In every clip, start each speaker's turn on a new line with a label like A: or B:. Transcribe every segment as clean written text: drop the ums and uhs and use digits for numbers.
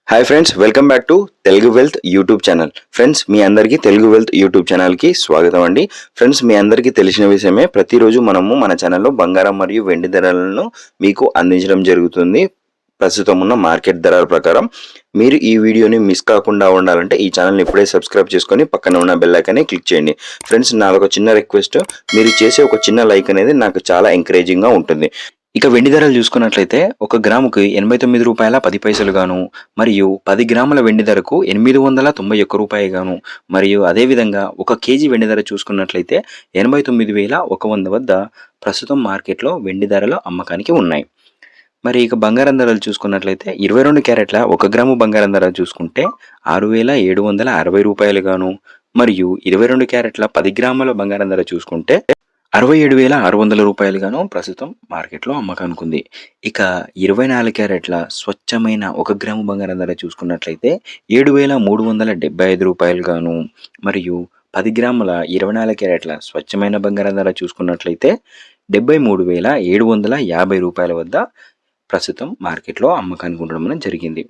A: Hi friends, welcome back to Telugu wealth YouTube channel. Friends, మీ అందరికీ Telugu wealth YouTube ఛానల్కి స్వాగతం అండి. ఫ్రెండ్స్, మీ అందరికీ తెలిసిన విషయమే, ప్రతిరోజు మనము మన ఛానల్లో బంగారం మరియు వెండి ధరలను మీకు అందించడం జరుగుతుంది. ప్రస్తుతం ఉన్న మార్కెట్ ధరల ప్రకారం మీరు ఈ వీడియోని మిస్ కాకుండా ఉండాలంటే ఈ ఛానల్ని ఇప్పుడే సబ్స్క్రైబ్ చేసుకొని పక్కన ఉన్న బెల్ ఐకాన్ని క్లిక్ చేయండి. ఫ్రెండ్స్, నాదొక చిన్న రిక్వెస్ట్, మీరు చేసే ఒక చిన్న లైక్ అనేది నాకు చాలా ఎంకరేజింగ్గా ఉంటుంది. ఇక వెండి ధరలు చూసుకున్నట్లయితే ఒక గ్రాముకి రూ. 89.10 గాను, మరియు 10 గ్రాముల వెండి ధరకు రూ. 891 గాను, మరియు అదేవిధంగా ఒక కేజీ వెండి ధర చూసుకున్నట్లయితే 89,100 వద్ద ప్రస్తుతం మార్కెట్లో వెండి ధరలు అమ్మకానికి ఉన్నాయి. మరి ఇక బంగారం ధరలు చూసుకున్నట్లయితే 22 క్యారెట్ల 1 గ్రాము బంగారం ధర చూసుకుంటే రూ. 6,760 గాను, మరియు 22 క్యారెట్ల 10 గ్రాముల బంగారం ధర చూసుకుంటే రూ. 67,600 గాను ప్రస్తుతం మార్కెట్లో అమ్మకానికి ఉంది. ఇక 24 క్యారెట్ల స్వచ్ఛమైన 1 గ్రాము బంగారం ధర చూసుకున్నట్లయితే రూ. 7,375 గాను, మరియు 10 గ్రాముల 24 క్యారెట్ల స్వచ్ఛమైన బంగారం ధర చూసుకున్నట్లయితే రూ. 73,750 వద్ద ప్రస్తుతం మార్కెట్లో అమ్మకానికి ఉండడం జరిగింది.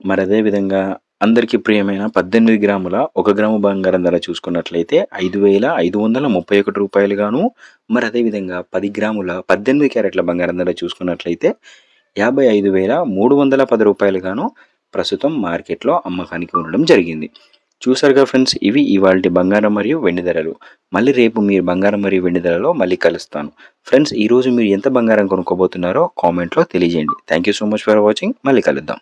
A: మరి అదేవిధంగా అందరికీ ప్రియమైన 18 గ్రాముల 1 గ్రాము బంగారం ధర చూసుకున్నట్లయితే రూ. 5,531 గాను, మరి అదేవిధంగా 10 గ్రాముల 18 క్యారెట్ల బంగారం ధర చూసుకున్నట్లయితే రూ. 55,310 గాను ప్రస్తుతం మార్కెట్లో అమ్మకానికి ఉండడం జరిగింది. చూసారుగా ఫ్రెండ్స్, ఇవి ఇవాల్టి బంగారం మరియు వెండి ధరలు. మళ్ళీ రేపు మీరు బంగారం మరియు వెండి ధరలో మళ్ళీ కలుస్తాను. ఫ్రెండ్స్, ఈరోజు మీరు ఎంత బంగారం కొనుక్కోబోతున్నారో కామెంట్లో తెలియజేయండి. Thank you so much for watching. మళ్ళీ కలుద్దాం.